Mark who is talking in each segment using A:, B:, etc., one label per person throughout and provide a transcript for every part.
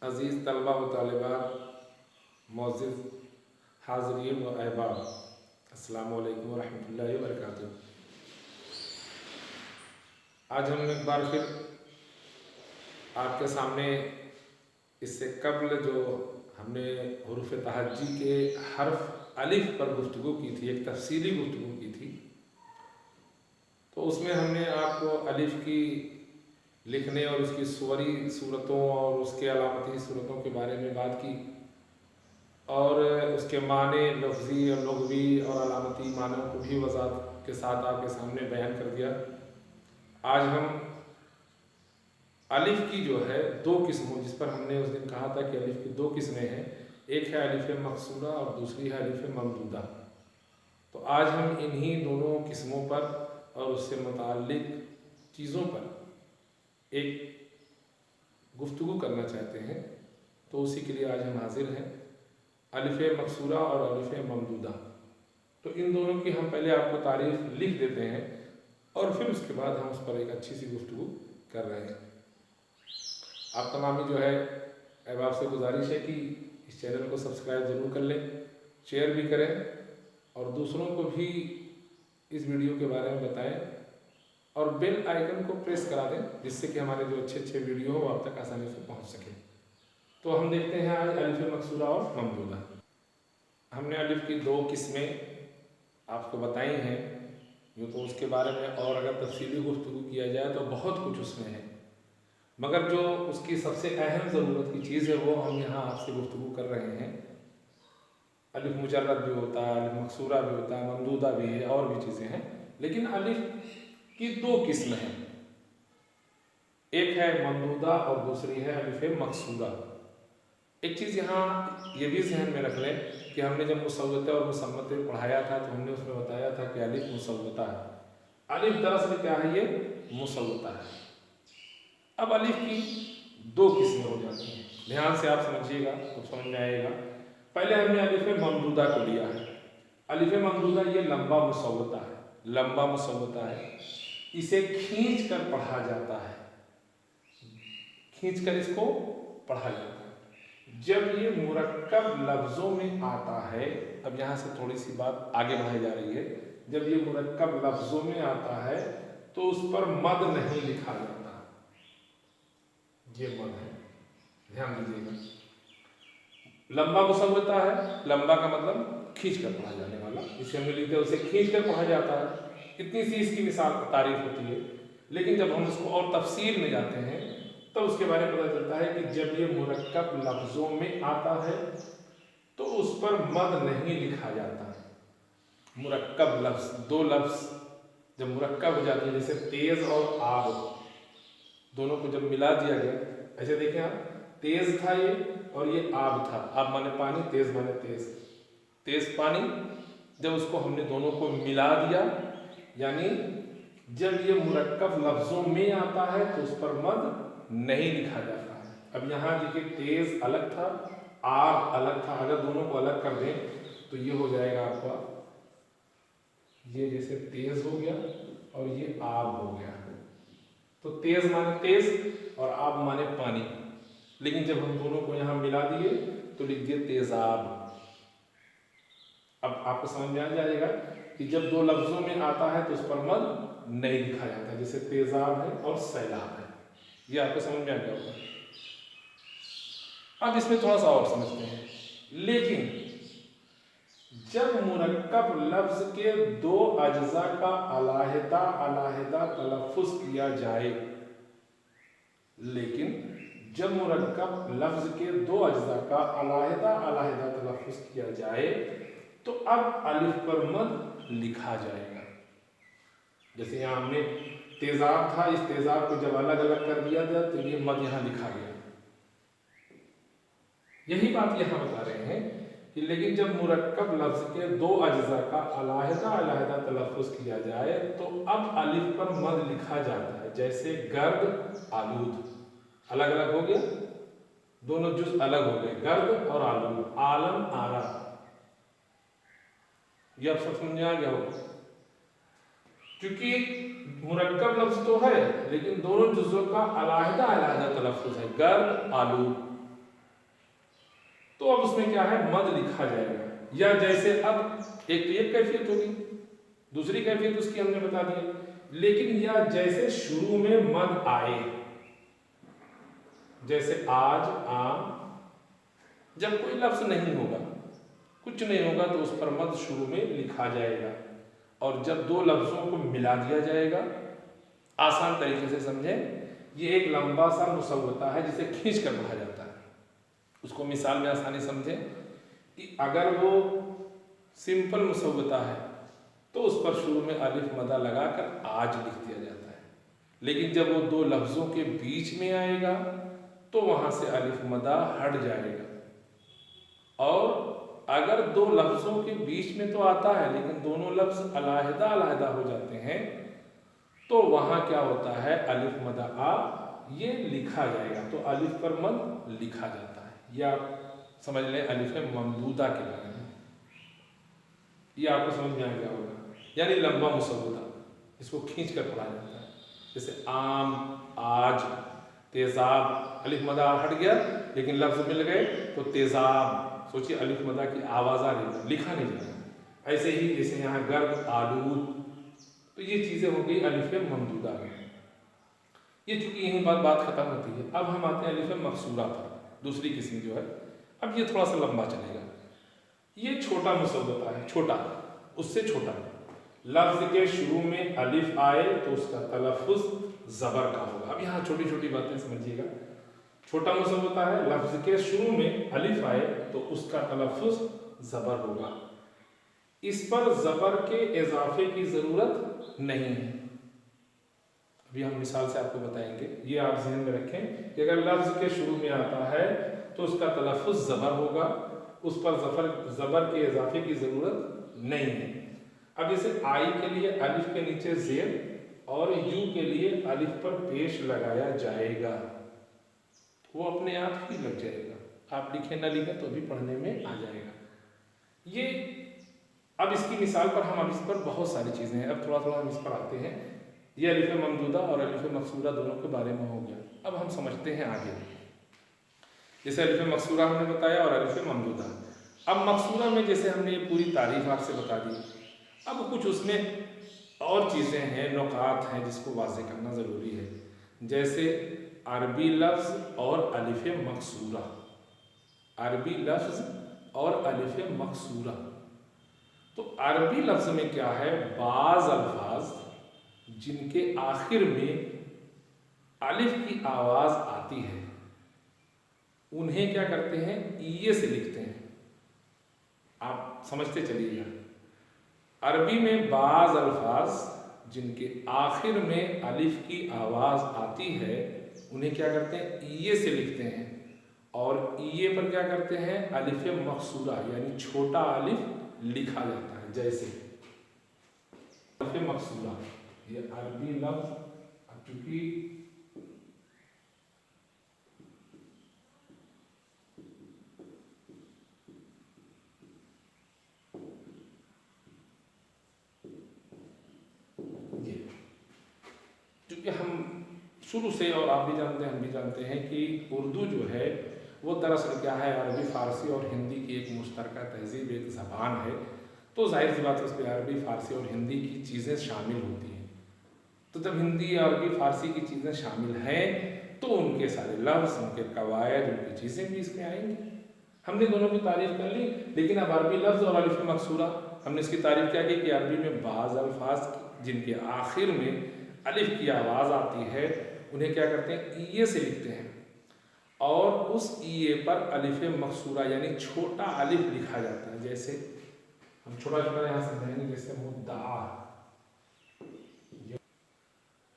A: अज़ीज़ तलबा व तालिबात, मोअज़्ज़िज़ हाज़रीन व अहबाब, अस्सलामु अलैकुम व रहमतुल्लाहि व बरकातुहू। आज हम एक बार फिर आपके सामने इससे कबल जो हमने हुरूफ़ तहज्जी के हर्फ अलिफ पर गुफ्तगू की थी, एक तफसीली गुफ्तगू की थी, तो उसमें हमने आपको अलिफ की लिखने और उसकी सूरी सूरतों और उसके अलामती सूरतों के बारे में बात की और उसके माने लफ्ज़ी और लुग़वी और अलामती मानों को भी वज़ाहत के साथ आपके सामने बयान कर दिया। आज हम अलिफ की जो है दो किस्मों, जिस पर हमने उस दिन कहा था कि अलिफ की दो किस्में हैं, एक है अलिफ मकसूरा और दूसरी है अलिफ ममदूदा। तो आज हम इन्हीं दोनों किस्मों पर और उससे मुताल्लिक़ चीज़ों पर एक गुफ्तगू करना चाहते हैं। तो उसी के लिए आज हम हाजिर हैं, अलिफ मकसूरा और अलिफ ममदूदा। तो इन दोनों की हम पहले आपको तारीफ़ लिख देते हैं और फिर उसके बाद हम उस पर एक अच्छी सी गुफ्तगू कर रहे हैं। आप तमामी जो है अहबाब से गुजारिश है कि इस चैनल को सब्सक्राइब ज़रूर कर लें, शेयर भी करें और दूसरों को भी इस वीडियो के बारे में बताएं और बेल आइकन को प्रेस करा दें, जिससे कि हमारे जो अच्छे अच्छे वीडियो हो आप तक आसानी से पहुंच सके। तो हम देखते हैं आज अलिफ मकसूरा और ममदूदा। हमने अलिफ की दो किस्में आपको बताई हैं। यूँ तो उसके बारे में और अगर तफसीली गुफ्तगू किया जाए तो बहुत कुछ उसमें है, मगर जो उसकी सबसे अहम ज़रूरत की चीज़ है वो हम यहाँ आपसे गुफ्तगू कर रहे हैं। अलिफ मुजर्रद भी होता है, अलिफ मकसूरा भी होता है, ममदूदा भी है और भी चीज़ें हैं, लेकिन अलिफ की दो किस्म हैं, एक है ममदूदा और दूसरी है अलिफ मकसूरा। एक चीज़ यहाँ ये भी जहन में रख लें कि हमने जब मुसव्वता और मुसम्मत पढ़ाया था तो हमने उसमें बताया था कि अलिफ मुसव्वता है। अलिफ दरअसल क्या है, ये मुसव्वता है। अब अलिफ की दो किस्में हो जाती हैं, ध्यान से आप समझिएगा तो समझ में आएगा। पहले हमने अलिफ ममदूदा को लिया है। अलिफ ममदूदा ये लंबा मुसव्वता है, लंबा मुसव्वता है। इसे खींच कर पढ़ा जाता है, खींच कर इसको पढ़ा जाता है। जब ये मुरक्कब लफ्ज़ों में आता है, अब यहाँ से थोड़ी सी बात आगे बढ़ाई जा रही है, जब ये मुरक्कब लफ्ज़ों में आता है तो उस पर मद नहीं लिखा जाता। ये मद है, ध्यान दीजिएगा। लंबा मुसव्वता है, लंबा का मतलब खींच कर पढ़ा जाने वाला, जिसे हम लिखते हैं उसे खींच कर पढ़ा जाता है। इतनी सी इसकी मिसाल तारीफ होती है, लेकिन जब हम उसको और तफसील में जाते हैं तो उसके बारे में पता चलता है कि जब ये मुरक्कब लफ्ज़ों में आता है तो उस पर मद नहीं लिखा जाता। मुरक्कब लफ्ज़, दो लफ्ज़ जब मुरक्कब हो जाते हैं, जैसे तेज़ और आब, दोनों को जब मिला दिया गया, ऐसे देखें आप, तेज़ था ये और ये आब था। आब माने पानी, तेज़ माने तेज़, तेज़ पानी। जब उसको हमने दोनों को मिला दिया, यानी जब ये मुरक्कब लफ्ज़ों में आता है तो उस पर मद नहीं लिखा जाता है। अब यहाँ देखिए, तेज़ अलग था, आब अलग था। अगर दोनों को अलग कर दें तो ये हो जाएगा आपका, ये जैसे तेज़ हो गया और ये आब हो गया। तो तेज़ माने तेज़ और आब माने पानी, लेकिन जब हम दोनों को यहाँ मिला दिए तो लिख दिए तेज़ाब। अब आपको समझ में आ जाएगा कि जब दो लफ्ज़ों में आता है तो उस पर मद नहीं लिखा जाता, जैसे तेज़ाब है और सैलाब है। ये आपको समझ में आ गया होगा। अब इसमें थोड़ा सा और समझते हैं। लेकिन जब मुरक्कब लफ्ज़ के दो अज्जा का अलहदा अलहदा तलफ़्फ़ुज़ किया जाए, लेकिन जब मुरक्कब लफ्ज़ के दो अज्जा का अलहदा अलहदा तलफ़्फ़ुज़ किया जाए तो अब अलिफ पर मद लिखा जाएगा। जैसे यहाँ हमने तेज़ाब था, इस तेज़ाब को जब अलग अलग कर दिया गया तो ये मद यहाँ लिखा गया। यही बात यहाँ बता रहे हैं कि लेकिन जब मुरक्कब लफ्ज़ के दो अज्जा का अलहदा अलहदा तलफ़्फ़ुज़ किया जाए तो अब अलिफ पर मद लिखा जाता है। जैसे गर्द आलूद अलग अलग हो गया, दोनों जुज़ अलग हो गए, गर्द और आलूद, आलम आरा। ये आप सब समझ आ गया होगा। क्योंकि मुरक्कब लफ्ज़ तो है लेकिन दोनों जुज़ों का अलहदा अलहदा तलफ़्फ़ुज़ है, गर्द आलूद। तो अब उसमें क्या है, मद लिखा जाएगा। या जैसे अब एक तो एक कैफियत होगी, दूसरी कैफियत उसकी हमने बता दी, लेकिन या जैसे शुरू में मद आए, जैसे आज, आम, जब कोई लफ्ज नहीं होगा, कुछ नहीं होगा, तो उस पर मद शुरू में लिखा जाएगा। और जब दो लफ्जों को मिला दिया जाएगा, आसान तरीके से समझें, ये एक लंबा सा मुसव्वता है जिसे खींच कर पढ़ा जाता है। उसको मिसाल में आसानी समझें कि अगर वो सिंपल मुसव्वता है तो उस पर शुरू में अलिफ मदा लगाकर आज लिख दिया जाता है, लेकिन जब वो दो लफ्जों के बीच में आएगा तो वहां से अलिफ मदा हट जाएगा। और अगर दो लफ्जों के बीच में तो आता है लेकिन दोनों लफ्ज अलहदा अलहदा हो जाते हैं, तो वहां क्या होता है, अलिफ मदा आ, ये लिखा जाएगा। तो अलिफ पर मद लिखा जाता है। या आप समझ लें अलिफ ममदूदा के बारे में, ये आपको समझ में आ गया होगा, यानी लंबा मुसव्वता, इसको खींच कर पढ़ा जाता है। जैसे आम, आज, तेजाब, अलिफ मदा हट गया लेकिन लफ्ज मिल गए तो तेजाब, सोचिए अलिफ मदा की आवाज आ रही, लिखा नहीं जा रहा। ऐसे ही जैसे यहाँ गर्द, आलूद, तो ये चीजें हो गई अलिफ ममदूदा में। ये चूंकि यही बात खत्म होती है। अब हम आते हैं अलिफ मकसूरा पर, दूसरी किस्म जो है। अब ये थोड़ा सा लंबा चलेगा। ये छोटा मुसव्वता है, छोटा, उससे छोटा। लफ्ज के शुरू में अलिफ आए तो उसका तलफ़ुज़ ज़बर का होगा। अब यहाँ छोटी छोटी बातें समझिएगा। छोटा मुसव्वता है, लफ्ज के शुरू में अलिफ आए तो उसका तलफ़ुज़ ज़बर होगा। इस पर ज़बर के इजाफे की ज़रूरत नहीं है। अभी हम मिसाल से आपको बताएंगे, ये आप ज़हन में रखें कि अगर लफ्ज के शुरू में आता है तो उसका तलफ़ुज़ ज़बर होगा, उस पर ज़बर के इजाफे की ज़रूरत नहीं है। अब जैसे आई के लिए अलिफ के नीचे ज़ेर और यू के लिए अलिफ पर पेश लगाया जाएगा, वो अपने आप ही लग जाएगा, आप लिखें ना लिखें तो भी पढ़ने में आ जाएगा। ये अब इसकी मिसाल पर हम, अब इस पर बहुत सारी चीज़ें हैं, अब थोड़ा थोड़ा हम इस पर आते हैं। ये अलिफ ममदूदा और अलिफ मकसूरा दोनों के बारे में हो गया। अब हम समझते हैं आगे। जैसे अलिफ मकसूरा हमने बताया और अलिफ ममदूदा। अब मकसूरा में जैसे हमने ये पूरी तारीफ आपसे बता दी, अब कुछ उसमें और चीज़ें हैं, नुकात हैं जिसको वाज़ेह करना ज़रूरी है। जैसे अरबी लफ्ज़ और अलिफ मकसूरा, अरबी लफ्ज़ और अलिफ मकसूरा। तो अरबी लफ्ज़ में क्या है, बाज़ अल्फाज जिनके आखिर में अलिफ की आवाज़ आती है उन्हें क्या करते हैं, ईए से लिखते हैं। आप समझते चलिएगा, अरबी में बाज़ अल्फाज जिनके आखिर में अलिफ की आवाज़ आती है उन्हें क्या करते हैं, ईए से लिखते हैं। और ईए पर क्या करते हैं, अलिफ मकसूरा यानी छोटा अलिफ लिखा जाता है। जैसे अलिफ मकसूरा, ये अरबी लफ्ज़, अब चूंकि हम शुरू से, और आप भी जानते हैं हम भी जानते हैं कि उर्दू जो है वो दरअसल क्या है, अरबी फ़ारसी और हिंदी की एक मुश्तरका तहज़ीब, एक ज़बान है। तो जाहिर सी बात है उसमें अरबी फ़ारसी और हिंदी की चीज़ें शामिल होती हैं। तो जब हिंदी अरबी फ़ारसी की चीज़ें शामिल हैं तो उनके सारे लफ्ज़, उनके कवायद, उनकी चीज़ें भी इसमें आएंगी। हमने दोनों की तारीफ़ कर ली, लेकिन अब अरबी लफ्ज़ और अलिफ मकसूरा, हमने इसकी तारीफ़ क्या की कि अरबी में बाज़ अल्फाज जिनके आखिर में अलिफ की आवाज़ आती है उन्हें क्या करते हैं, ईए से लिखते हैं। और उस ईए पर अलिफ मकसूरा यानी छोटा अलिफ लिखा जाता है। जैसे हम छोटा छोटा यहाँ समझाएंगे, जैसे मुद्दा,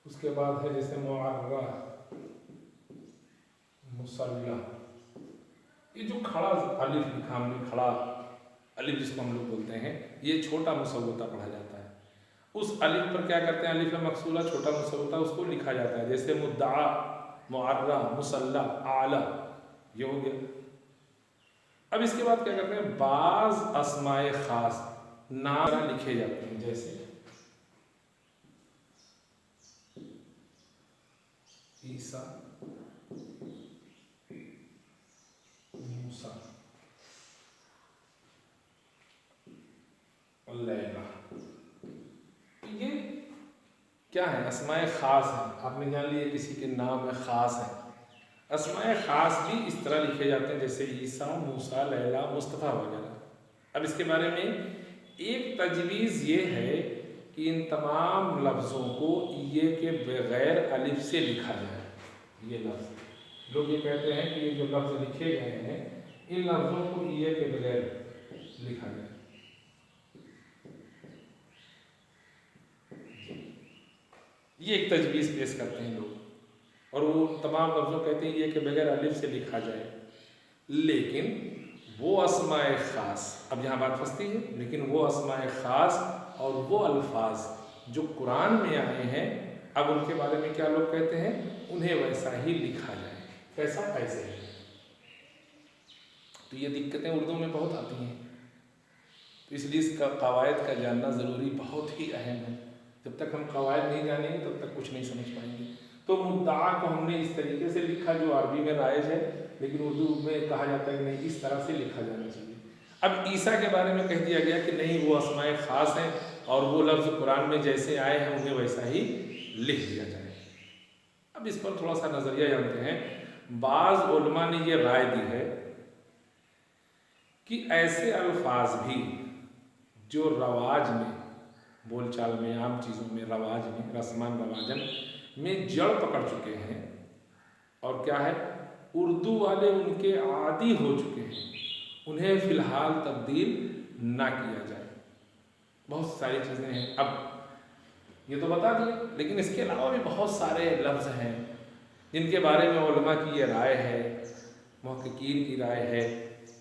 A: उसके बाद है जैसे मुअर्रा, मुसल्ला। ये जो खड़ा अलिफ लिखा हमने, खड़ा अलिफ जिसको हम लोग बोलते हैं, ये छोटा मुसव्वता पढ़ा जाता है। उस अलिफ पर क्या करते हैं, अलिफ मकसूरा छोटा मुसव्वता उसको लिखा जाता है। जैसे मुद्दा, मुअर्रा, मुसल्ला, आला, ये हो गया। अब इसके बाद क्या करते हैं, बाज़ अस्माए खास नाम लिखे जाते हैं। जैसे ईसा, मूसा, क्या हैं? اسماء خاص ہیں. آپ نے جان لیا کسی کے نام میں خاص ہیں. اسماء خاص بھی اس طرح لکھے جاتے ہیں جیسے عیسیٰ، موسیٰ، لیلا، مصطفیٰ وغیرہ. اب اس کے بارے میں ایک تجویز یہ ہے کہ ان تمام لفظوں کو یہ کے بغیر الف سے لکھا جائے. یہ لفظ لوگ یہ کہتے ہیں کہ یہ جو لفظ لکھے گئے ہیں ان لفظوں کو یہ کے بغیر لکھا جائے. یہ ایک تجویز پیش کرتے ہیں لوگ، اور وہ تمام لفظوں کہتے ہیں یہ کے بغیر الف سے لکھا جائے. لیکن وہ اسماء خاص، اب یہاں بات پھنستی ہے، لیکن وہ اسماء خاص اور وہ الفاظ جو قرآن میں آئے ہیں، اب ان کے بارے میں کیا لوگ کہتے ہیں؟ انہیں ویسا ہی لکھا جائے. کیسا؟ ایسے ہے. تو یہ دقتیں اردو میں بہت آتی ہیں، تو اس لیے اس کا قواعد کا جاننا ضروری، بہت ہی اہم ہے. جب تک ہم قواعد نہیں جانیں گے تب تک کچھ نہیں سمجھ پائیں گے. تو مدعا کو ہم نے اس طریقے سے لکھا جو عربی میں رائج ہے، لیکن اردو میں کہا جاتا ہے کہ نہیں، اس طرح سے لکھا جانا چاہیے. اب عیسیٰ کے بارے میں کہہ دیا گیا کہ نہیں، وہ اسماء خاص ہیں اور وہ لفظ قرآن میں جیسے آئے ہیں انہیں ویسا ہی لکھ دیا جائے. اب اس پر تھوڑا سا نظریہ جانتے ہیں. بعض علماء نے یہ رائے دی ہے کہ ایسے الفاظ بھی جو رواج میں، بول چال میں، عام چیزوں میں، رواج میں، رسمان رواجن میں جڑ پکڑ چکے ہیں، اور کیا ہے، اردو والے ان کے عادی ہو چکے ہیں، انہیں فی الحال تبدیل نہ کیا جائے. بہت ساری چیزیں ہیں. اب یہ تو بتا دیا، لیکن اس کے علاوہ بھی بہت سارے لفظ ہیں جن کے بارے میں علماء کی یہ رائے ہے، محققین کی رائے ہے،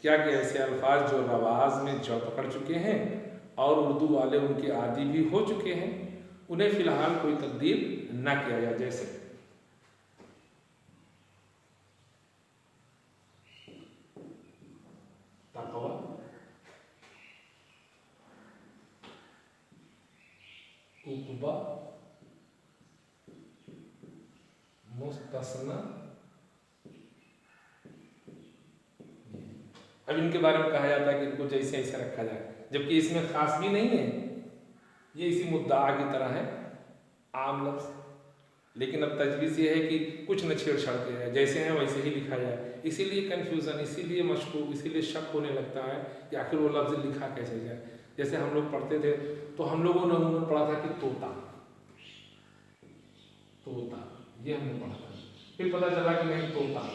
A: کیا کہ ایسے الفاظ جو رواج میں جڑ پکڑ چکے ہیں اور اردو والے ان کے عادی بھی ہو چکے ہیں، انہیں فی الحال کوئی تبدیل نہ کیا جائے. جیسے تقوی، عقبہ، مستثنی. اب ان کے بارے میں کہا جاتا ہے کہ ان کو جیسے ایسے رکھا جائے، جبکہ اس میں خاص بھی نہیں ہے، یہ اسی مدعا کی طرح ہے، عام لفظ. لیکن اب تجویز یہ ہے کہ کچھ نہ چھیڑ چھاڑ کے جائے، جیسے ہیں ویسے ہی لکھا جائے. اسی لیے کنفیوژن، اسی لیے مشکوک، اسی لیے شک ہونے لگتا ہے کہ آخر وہ لفظ لکھا کیسے جائے. جیسے ہم لوگ پڑھتے تھے تو ہم لوگوں نے عموماً پڑھا تھا کہ طوطا، طوطا، یہ ہم نے پڑھا تھا. پھر پتہ چلا کہ نہیں، طوطا.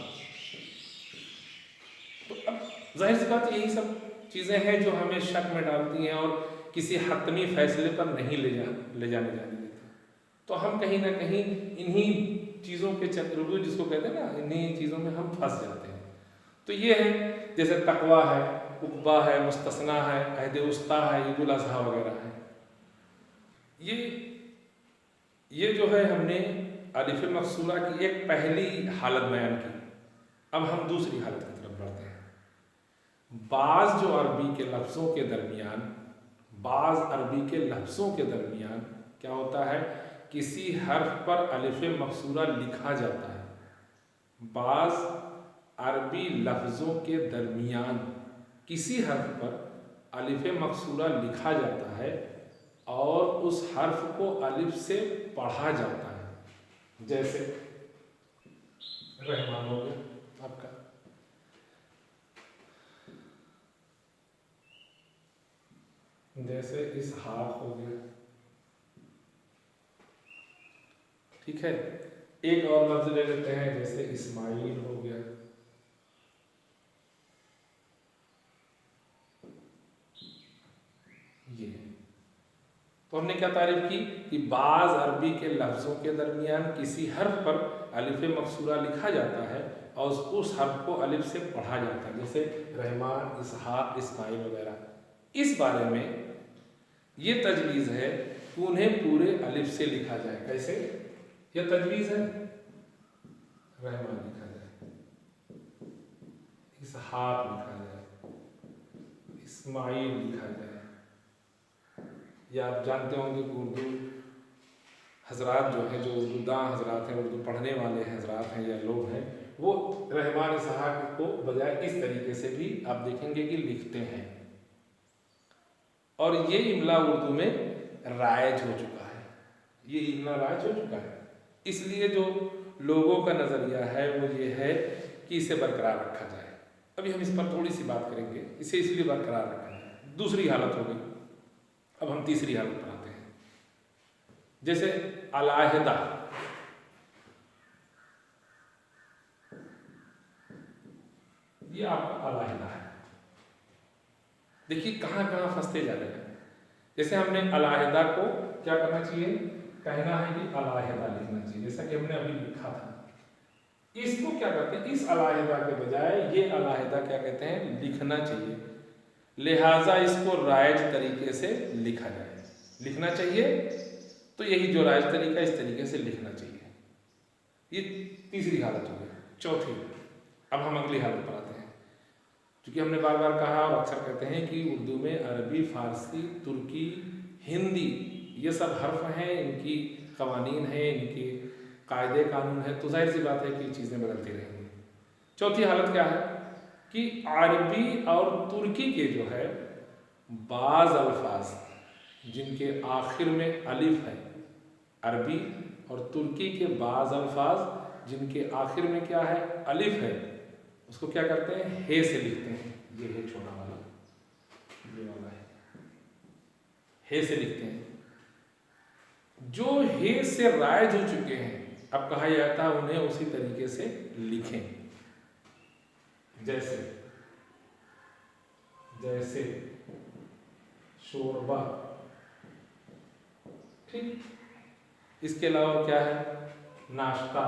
A: تو اب ظاہر سی بات یہی سب چیزیں ہیں جو ہمیں شک میں ڈالتی ہیں اور کسی حتمی فیصلے پر نہیں لے جانے دیتی. تو ہم کہیں نہ کہیں انہی چیزوں کے اردو جس کو کہتے ہیں نا، انہی چیزوں میں ہم پھنس جاتے ہیں. تو یہ ہے، جیسے تقویٰ ہے، عقبہ ہے، مستثنیٰ ہے، عہد وسطیٰ ہے، عید الاضحیٰ وغیرہ ہے. یہ جو ہے ہم نے الف مقصورہ کی ایک پہلی حالت بیان کی. اب ہم دوسری حالت کی طرف بڑھتے ہیں. بعض جو عربی کے لفظوں کے درمیان کیا ہوتا ہے، کسی حرف پر الف مقصورہ لکھا جاتا ہے. بعض عربی لفظوں کے درمیان کسی حرف پر الف مقصورہ لکھا جاتا ہے اور اس حرف کو الف سے پڑھا جاتا ہے. جیسے رحمان ہو گیا آپ کا، جیسے اسحاق ہو گیا. ٹھیک ہے. ایک اور لفظ لے لیتے ہیں، جیسے اسماعیل ہو گیا. یہ تو ہم نے کیا تعریف کی کہ بعض عربی کے لفظوں کے درمیان کسی حرف پر الف مقصورہ لکھا جاتا ہے اور اس حرف کو الف سے پڑھا جاتا ہے، جیسے رحمان، اسحاق، اسماعیل وغیرہ. اس بارے میں یہ تجویز ہے کہ انہیں پورے الف سے لکھا جائے. کیسے؟ یہ تجویز ہے، رحمان لکھا جائے، اسحاق لکھا جائے، اسماعیل لکھا جائے. یا آپ جانتے ہوں گے کہ اردو حضرات جو ہیں، جو اردو داں حضرات ہیں، اردو پڑھنے والے حضرات ہیں یا لوگ ہیں، وہ رحمان اسحاق کو بجائے اس طریقے سے بھی آپ دیکھیں گے کہ لکھتے ہیں. اور یہ املا اردو میں رائج ہو چکا ہے. ये इतना राज हो चुका है। इसलिए जो लोगों का नज़रिया है वो ये है कि इसे बरकरार रखा जाए। अभी हम इस पर थोड़ी सी बात करेंगे, इसे इसलिए बरकरार रखा जाए। दूसरी हालत हो गई, अब हम तीसरी हालत पर आते हैं। जैसे अलाहिदा, ये आपका अलाहिदा है। देखिए कहाँ कहाँ फंसते जा रहे हैं। जैसे हमने अलाहिदा को क्या करना चाहिए, कहना है कि अलाहिदा लिखना चाहिए, जैसा कि हमने अभी लिखा था। इसको क्या करते हैं, इस अलाहिदा के बजाय ये अलाहिदा क्या कहते हैं, लिखना चाहिए। लिहाजा इसको राइज तरीके से लिखा जाए, लिखना चाहिए। तो यही जो राइज तरीका, इस तरीके से लिखना चाहिए। ये तीसरी हालत हो गई। चौथी, अब हम अगली हालत पर आते हैं। क्योंकि हमने बार बार कहा और अक्सर कहते हैं कि उर्दू में अरबी, फारसी, तुर्की, हिंदी ये सब हर्फ हैं, इनकी कवानीन हैं, इनके कायदे कानून है, तो जाहिर सी बात है कि चीज़ें बदलती रहेंगी। चौथी हालत क्या है कि अरबी और तुर्की के जो है बाज़ अल्फाज जिनके आखिर में अलिफ है, अरबी और तुर्की के बाज़ अल्फाज जिनके आखिर में क्या है, अलिफ है, उसको क्या करते हैं, हे से लिखते हैं। ये है छोटा वाला, ये वाला है, हे से लिखते हैं। जो हे से राइज हो चुके हैं, अब कहा जाता है उन्हें उसी तरीके से लिखें। जैसे जैसे शोरबा, ठीक। इसके अलावा क्या है, नाश्ता,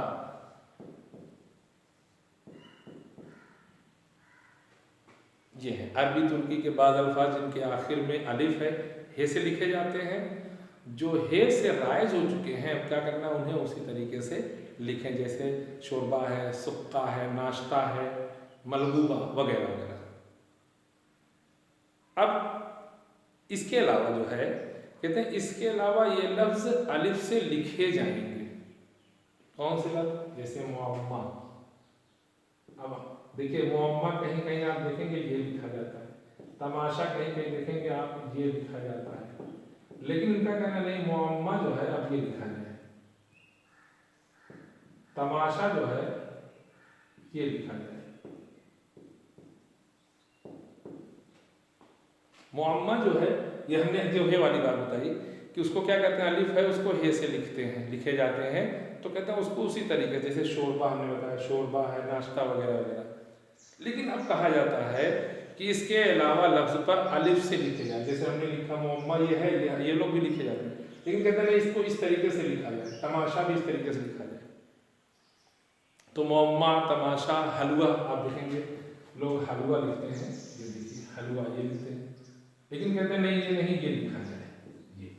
A: ये है। अरबी तुर्की के बाद अल्फाज जिनके आखिर में अलिफ है, हे से लिखे जाते हैं। जो हे से राइज हो चुके हैं, अब क्या करना, उन्हें उसी तरीके से लिखें। जैसे शोरबा है, सुक्का है, नाश्ता है, मलबूबा वगैरह वगैरह। अब इसके अलावा जो है, कहते हैं इसके अलावा ये लफ्ज़ अलिफ से लिखे जाएंगे। कौन से लफ्ज़, जैसे मुअम्मा। अब देखिए मुअम्मा कहीं कहीं आप देखेंगे ये लिखा जाता है, तमाशा कहीं कहीं देखेंगे आप ये लिखा जाता है, लेकिन इनका कहना नहीं, मुअम्मा जो है अब ये लिखा जाए, तमाशा जो है ये लिखा जाए। मुअम्मा जो है, ये हमने जो हे वाली बात बताई कि उसको क्या कहते हैं, अलिफ है उसको हे से लिखते हैं, लिखे जाते हैं। तो कहते हैं उसको उसी तरीके, जैसे शोरबा हमने बताया, शोरबा है, नाश्ता वगैरह वगैरह। लेकिन अब कहा जाता है कि इसके अलावा लफ्ज़ पर अलिफ से लिखे जाए। जैसे हमने लिखा मुअम्मा ये है, ये लोग भी लिखे जाते हैं, लेकिन कहते हैं इसको इस तरीके से लिखा जाए, तमाशा भी इस तरीके से लिखा जाए। तो मुअम्मा, तमाशा, हलवा, आप देखेंगे लोग हलवा लिखते हैं, ये देखिए हलवा ये लिखते हैं, लेकिन कहते हैं नहीं ये नहीं, ये लिखा जाए, ये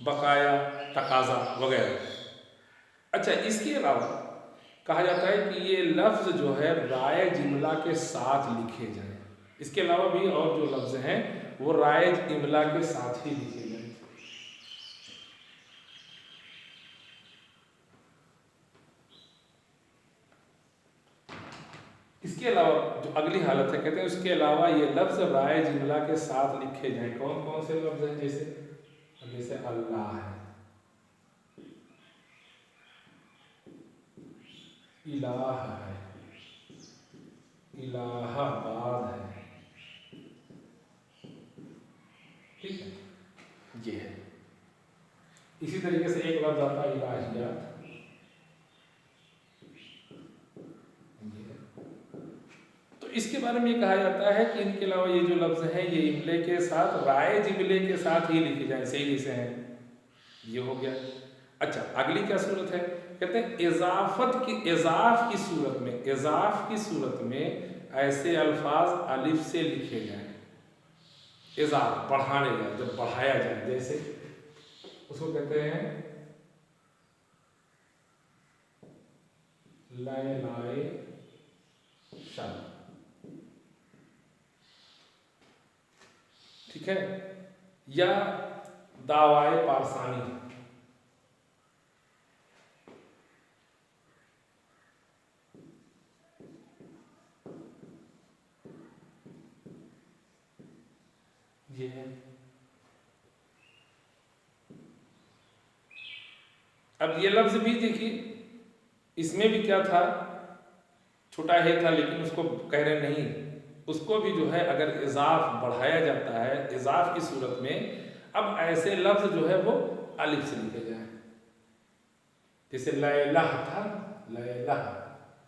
A: बकाया, तकाजा वगैरह। अच्छा, इसके अलावा कहा जाता है कि ये लफ्ज़ जो है राय इमला के साथ लिखे जाएं। इसके अलावा भी और जो लफ्ज़ हैं वो राय इमला के साथ ही लिखे जाएं। इसके अलावा जो अगली हालत है, कहते हैं उसके अलावा ये लफ्ज़ राय इमला के साथ लिखे जाएं। कौन कौन से लफ्ज़ हैं, जैसे अल्लाह है, इलाह है, इलाहाबाद है, ठीक है, ये है। इसी तरीके से एक लफ्ज़ आता है इलाहियात, तो इसके बारे में कहा जाता है कि इनके अलावा ये जो लफ्ज़ हैं ये इमले के साथ, राय इमले के साथ ही लिखे जाए, सही से हैं। ये हो गया। अच्छा, अगली क्या सूरत है, कहते हैं इज़ाफ़ की सूरत में, इज़ाफ़ की सूरत में ऐसे अल्फाज अलिफ से लिखे जाएं। इज़ाफ़ बढ़ाने जाए, जब बढ़ाया जाए, जैसे उसको कहते हैं लैलाए शब, ठीक है, या दावाए पारसानी, ये है। अब ये लफ्ज़ भी देखिए, इसमें भी क्या था, छोटा है था, लेकिन उसको कह रहे नहीं, उसको भी जो है अगर इज़ाफ बढ़ाया जाता है, इज़ाफ की सूरत में अब ऐसे लफ्ज़ जो है वो अलिफ से लिखे जाए। जैसे लैला था, लैला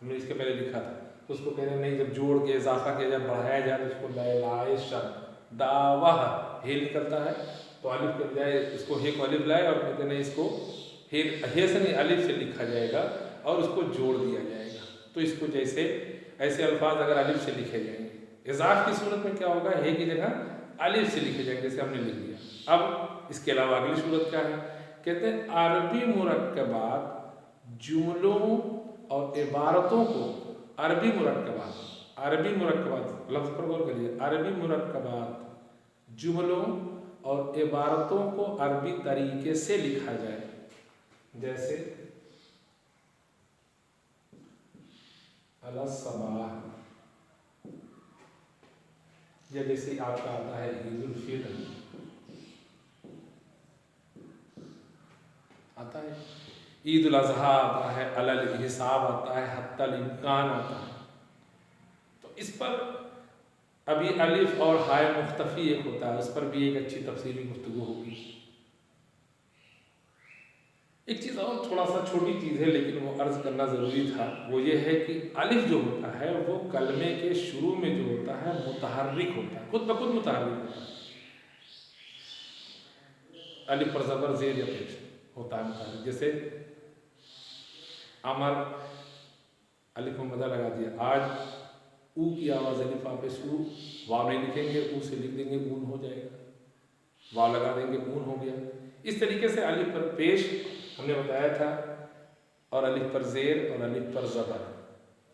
A: हमने इसके पहले लिखा था, तो उसको कह रहे नहीं, जब जोड़ के इजाफा किया जाए, बढ़ाया जाए, तो उसको लैलाए शर दावाह हे निकलता है, तो अलिफ के बजाय इसको हे को अलिफ लाए और कहते नहीं, इसको हे से नहीं अलिफ से लिखा जाएगा और उसको जोड़ दिया जाएगा। तो इसको जैसे ऐसे अल्फाज अगर अलिफ से लिखे जाएंगे, इजाफ की सूरत में क्या होगा, हे की जगह अलिफ से लिखे जाएंगे, जैसे हमने लिख दिया। अब इसके अलावा अगली सूरत क्या है, कहते हैं अरबी मुरक्कबात जुमलों और इबारतों को, अरबी मुरक्कबात, अरबी मुरक्कबात लफ्ज़ पर गौर करिए, अरबी मुरक्कबात जुमलों और इबारतों को अरबी तरीके से लिखा जाए। जैसे अला सबाह, या जैसे आपका आता है ईद उल फितर आता है, ईद उल अज़हा आता है, अलल हिसाब आता है, हत्तल इम्कान आता है। तो इस पर अभी अलिफ और हाय मुख्तफी एक होता है, उस पर भी एक अच्छी तफसीली गुफ्तगू होगी। एक चीज़ और थोड़ा सा छोटी चीज़ है, लेकिन वो अर्ज़ करना ज़रूरी था, वो ये है कि अलिफ जो होता है वो कलमे के शुरू में जो होता है मुतहर्रिक होता है, खुद ब खुद मुतहर्रिक होता है। अलिफ पर ज़बर ज़ेर या पेश होता है मुतहर्रिक। जैसे अमर, अलिफ में मदा लगा दिया, आज ऊ की आवाज़ अलिफ आप ऊ, वाव नहीं लिखेंगे, ऊ से लिख देंगे, ऊन हो जाएगा, वाव लगा देंगे, ऊन हो गया। इस तरीके से अलिफ पर पेश हमने बताया था, और अलिफ पर ज़ेर और अलिफ पर ज़बर।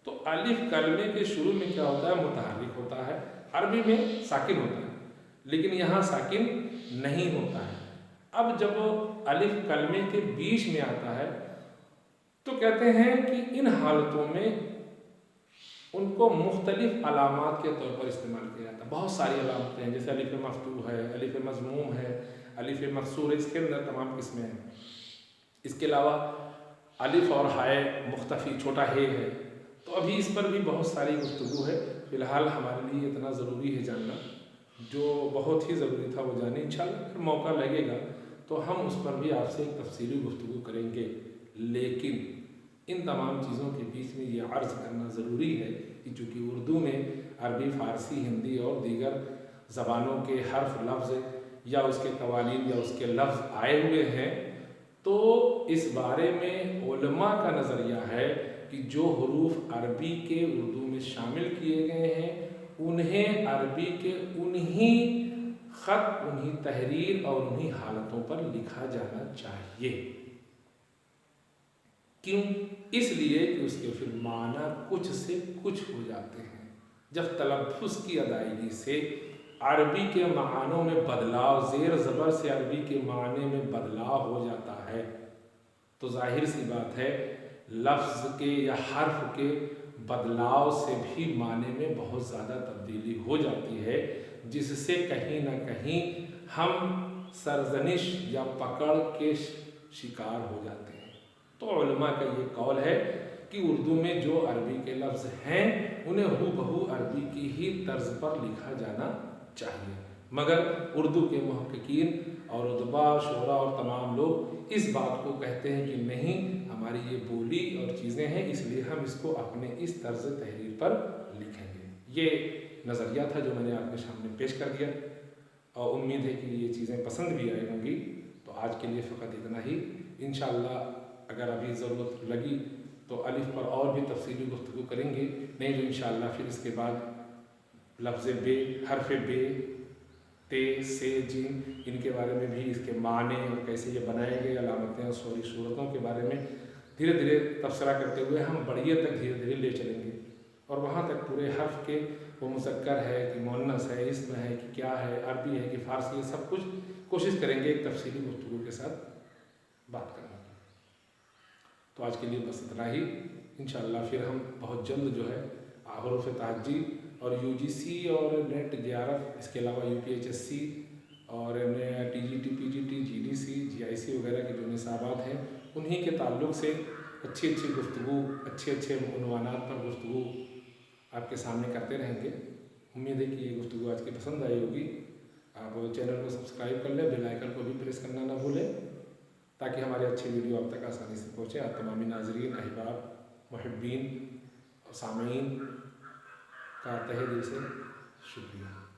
A: तो अलिफ कलमे के शुरू में क्या होता है, मुतहर्रिक होता है, अरबी में साकिन होता है, लेकिन यहाँ साकिन नहीं होता है। अब जब अलिफ कलमे के बीच में आता है तो कहते हैं कि इन हालतों में उनको मुख्तलिफ अलामात के तौर पर इस्तेमाल किया जाता है। बहुत सारी अलामतें हैं, जैसे अलिफ मफ्तूह है, अलिफ मज़मूम है, अलिफ मकसूर है, इसके अंदर तमाम किस्में हैं। इसके अलावा अलिफ और हाय मुख्तफी छोटा हे है, तो अभी इस पर भी बहुत सारी गुफ्तगू है। फ़िलहाल हमारे लिए इतना ज़रूरी है जानना, जो बहुत ही ज़रूरी था वो जाने। इंशाअल्लाह अगर मौका लगेगा तो हम उस पर भी आपसे एक तफसीली गुफ्तगू करेंगे, लेकिन इन तमाम चीज़ों के बीच में ये अर्ज़ करना ज़रूरी है कि चूँकि उर्दू में अरबी, फ़ारसी, हिंदी और दीगर ज़बानों के हर्फ, लफ्ज़ या उसके कवानीन या उसके लफ्ज़ आए हुए हैं, तो इस बारे में उलमा का नज़रिया है कि जो हुरूफ अरबी के उर्दू में शामिल किए गए हैं उन्हें अरबी के उन्हीं ख़त, उन्हीं तहरीर और उन्हीं हालतों पर लिखा जाना चाहिए। क्यों? इसलिए कि उसके फिर माना कुछ से कुछ हो जाते हैं। जब तलफ़्फ़ुज़ की अदायगी से अरबी के मानों में बदलाव, ज़ेर ज़बर से अरबी के माने में बदलाव हो जाता है, तो जाहिर सी बात है लफ्ज़ के या हर्फ के बदलाव से भी माने में बहुत ज़्यादा तब्दीली हो जाती है, जिससे कहीं ना कहीं हम सरजनिश या पकड़ के शिकार हो जाते हैं। तो उलमा का ये कौल है कि उर्दू में जो अरबी के लफ्ज़ हैं उन्हें हूबहू अरबी की ही तर्ज पर लिखा जाना चाहिए। मगर उर्दू के मुहक्किकीन और उदबा, शोरा और तमाम लोग इस बात को कहते हैं कि नहीं, हमारी ये बोली और चीज़ें हैं, इसलिए हम इसको अपने इस तर्ज तहरीर पर लिखेंगे। ये नज़रिया था जो मैंने आपके सामने पेश कर दिया, और उम्मीद है कि ये चीज़ें पसंद भी आई होंगी। तो आज के लिए फ़कत इतना ही। इंशाअल्लाह अगर अभी ज़रूरत लगी तो अलिफ पर और भी तफसीली गुफ्तगू करेंगे, नहीं तो इंशाअल्लाह फिर इसके बाद लफ्ज़ बे, हर्फ बे, ते, से, जिन, इनके बारे में भी, इसके माने और कैसे ये बनाए गए, अलामतें और सॉरी सूरतों के बारे में धीरे धीरे तबसरा करते हुए हम बढ़िया तक धीरे धीरे ले चलेंगे, और वहाँ तक पूरे हर्फ के वो मुज़क्कर है कि मुअन्नस है, इस्म है कि क्या है, अरबी है कि फ़ारसी है, सब कुछ कोशिश करेंगे एक तफसीली गुफ्तगू के साथ बात करने की। तो आज के लिए बस इतना ही। इंशाअल्लाह फिर हम बहुत जल्द जो है हुरूफ़ तहज्जी और UGC और नेट JRF, इसके अलावा UPHSC और TGT, PGT, GDC, GIC वगैरह के जो निसाबात हैं उन्हीं के ताल्लुक़ से अच्छी अच्छी गुफ्तगू, अच्छे अच्छे उन्वानात पर गुफ्तगू आपके सामने करते रहेंगे। उम्मीद है कि ये गुफ्तगू आज की पसंद आई होगी। आप चैनल को सब्सक्राइब कर लें, बेल आइकन को भी प्रेस करना ना भूलें, ताकि हमारे अच्छे वीडियो आप तक आसानी से पहुँचे। आप तमामी नाज़रीन, अहबाब, मुहिब्बीन और सामीन का तहे दिल से शुक्रिया।